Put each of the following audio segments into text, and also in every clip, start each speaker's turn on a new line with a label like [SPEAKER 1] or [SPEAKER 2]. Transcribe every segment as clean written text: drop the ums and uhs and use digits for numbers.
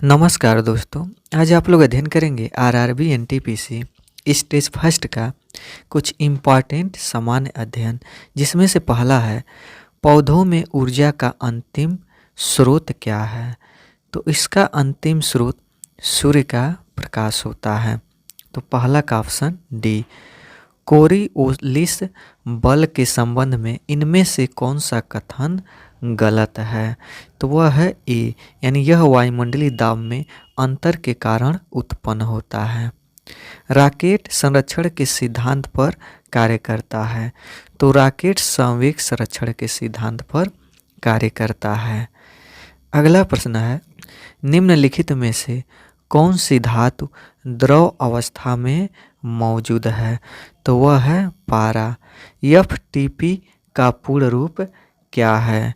[SPEAKER 1] नमस्कार दोस्तों। आज आप लोग अध्ययन करेंगे आरआरबी एनटीपीसी स्टेज फर्स्ट का कुछ इम्पॉर्टेंट सामान्य अध्ययन, जिसमें से पहला है पौधों में ऊर्जा का अंतिम स्रोत क्या है। तो इसका अंतिम स्रोत सूर्य का प्रकाश होता है। तो पहला का ऑप्शन डी। कोरिओलिस बल के संबंध में इनमें से कौन सा कथन गलत है। तो वह है ए, यानी यह वायुमंडलीय दाब में अंतर के कारण उत्पन्न होता है। रॉकेट संरक्षण के सिद्धांत पर कार्य करता है। तो रॉकेट संवेग संरक्षण के सिद्धांत पर कार्य करता है। अगला प्रश्न है निम्नलिखित में से कौन सी धातु द्रव अवस्था में मौजूद है। तो वह है पारा। एफटीपी का पूर्ण रूप क्या है।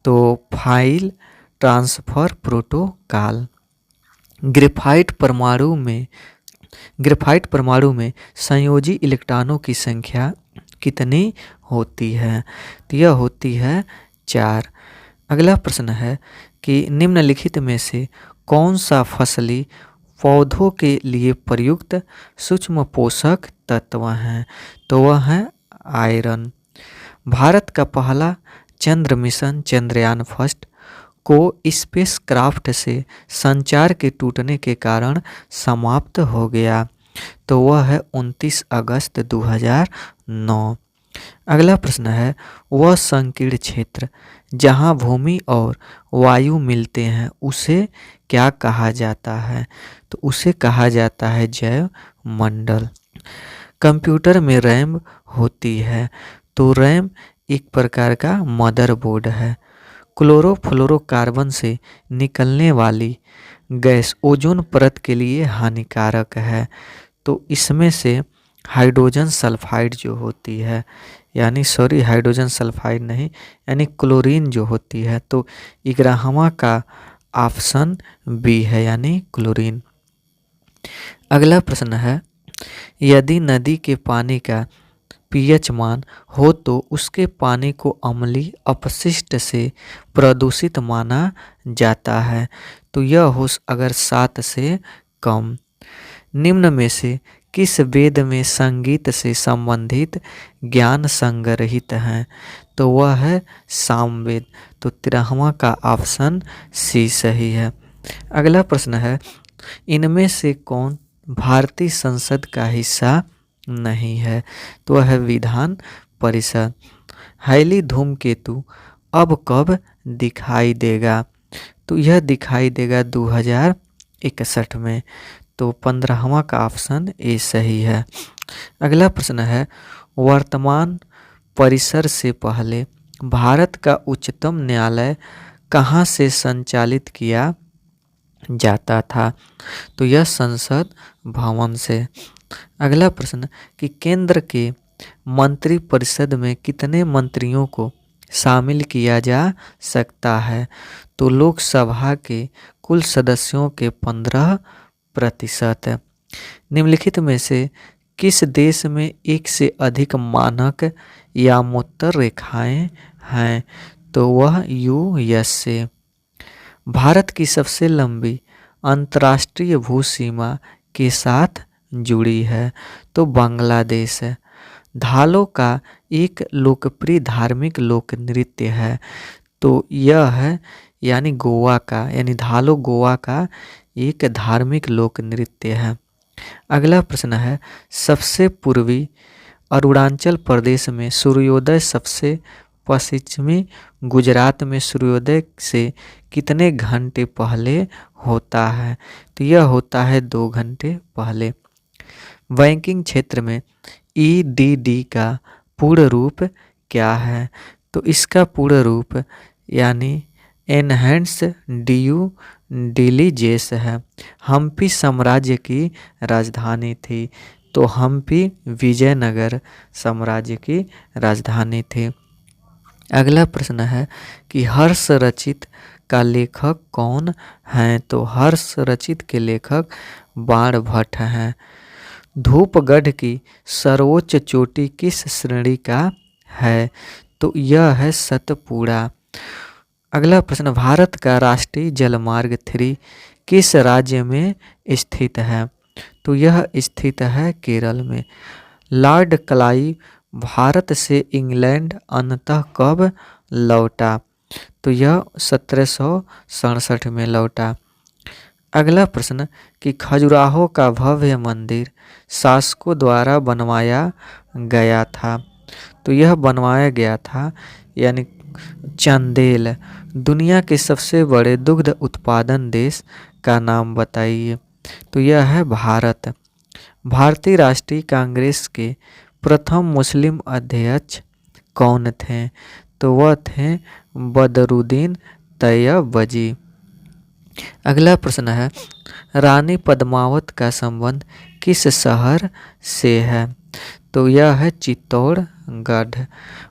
[SPEAKER 1] तो फाइल ट्रांसफर प्रोटोकॉल। ग्रेफाइट परमाणु में संयोजी इलेक्ट्रॉनों की संख्या कितनी होती है। तो यह होती है 4। अगला प्रश्न है कि निम्नलिखित में से कौन सा फसली पौधों के लिए प्रयुक्त सूक्ष्म पोषक तत्व है। तो वह है आयरन। भारत का पहला चंद्र मिशन चंद्रयान फर्स्ट को स्पेस क्राफ्ट से संचार के टूटने के कारण समाप्त हो गया। तो वह है 29 अगस्त 2009। अगला प्रश्न है वह संकीर्ण क्षेत्र जहां भूमि और वायु मिलते हैं उसे क्या कहा जाता है। तो उसे कहा जाता है जैव मंडल। कंप्यूटर में रैम होती है। तो रैम एक प्रकार का मदरबोर्ड है। क्लोरोफ्लोरोकार्बन से निकलने वाली गैस ओजोन परत के लिए हानिकारक है। तो इसमें से हाइड्रोजन सल्फाइड जो होती है, हाइड्रोजन सल्फाइड नहीं, यानी क्लोरीन जो होती है, तो 11वां का ऑप्शन बी है, यानी क्लोरीन। अगला प्रश्न है यदि नदी के पानी का पीएच मान हो तो उसके पानी को अम्लीय अपशिष्ट से प्रदूषित माना जाता है। तो यह हो अगर 7 से कम। निम्न में से किस वेद में संगीत से संबंधित ज्ञान संग्रहित हैं। तो वह है सामवेद। तो 13वां का ऑप्शन सी सही है। अगला प्रश्न है इनमें से कौन भारतीय संसद का हिस्सा नहीं है। तो वह है विधान परिषद। हैली धूमकेतु अब कब दिखाई देगा। तो यह दिखाई देगा 2061 में। तो 15वां का ऑप्शन ए सही है। अगला प्रश्न है वर्तमान परिसर से पहले भारत का उच्चतम न्यायालय कहाँ से संचालित किया जाता था। तो यह संसद भवन से। अगला प्रश्न कि केंद्र के मंत्री परिषद में कितने मंत्रियों को शामिल किया जा सकता है। तो लोकसभा के कुल सदस्यों के 15%। निम्नलिखित में से किस देश में एक से अधिक मानक यामोत्तर रेखाएं हैं। तो वह यूएसए। भारत की सबसे लंबी अंतर्राष्ट्रीय भू सीमा के साथ जुड़ी है। तो बांग्लादेश है। धालो का एक लोकप्रिय धार्मिक लोक नृत्य है। तो यह है धालो गोवा का एक धार्मिक लोक नृत्य है। अगला प्रश्न है सबसे पूर्वी अरुणाचल प्रदेश में सूर्योदय सबसे पश्चिमी गुजरात में सूर्योदय से कितने घंटे पहले होता है। तो यह होता है 2 घंटे पहले। बैंकिंग क्षेत्र में ईडीडी का पूर्ण रूप क्या है। तो इसका पूर्ण रूप एनहेंस ड्यू डिलिजेंस है। हम्पी साम्राज्य की राजधानी थी। तो हम्पी विजयनगर साम्राज्य की राजधानी थी। अगला प्रश्न है कि हर्ष रचित का लेखक कौन है। तो हर्ष रचित के लेखक बाणभट्ट हैं। धूपगढ़ की सर्वोच्च चोटी किस श्रेणी का है। तो यह है सतपुड़ा। अगला प्रश्न भारत का राष्ट्रीय जलमार्ग 3 किस राज्य में स्थित है? तो यह स्थित है केरल में। लॉर्ड क्लाइव भारत से इंग्लैंड अंततः कब लौटा? तो यह 1767 में लौटा। अगला प्रश्न कि खजुराहो का भव्य मंदिर शासकों द्वारा बनवाया गया था। तो यह बनवाया गया था यानी चंदेल। दुनिया के सबसे बड़े दुग्ध उत्पादन देश का नाम बताइए। तो यह है भारत। भारतीय राष्ट्रीय कांग्रेस के प्रथम मुस्लिम अध्यक्ष कौन थे? तो वह थे बदरुद्दीन तैयबजी। अगला प्रश्न है रानी पद्मावत का संबंध किस शहर से है? तो यह है चित्तौड़गढ़।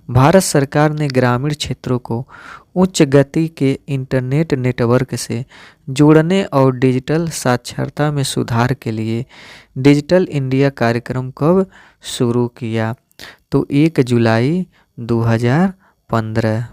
[SPEAKER 1] भारत सरकार ने ग्रामीण क्षेत्रों को उच्च गति के इंटरनेट नेटवर्क से जोड़ने और डिजिटल साक्षरता में सुधार के लिए डिजिटल इंडिया कार्यक्रम कब शुरू किया? तो 1 जुलाई 2015।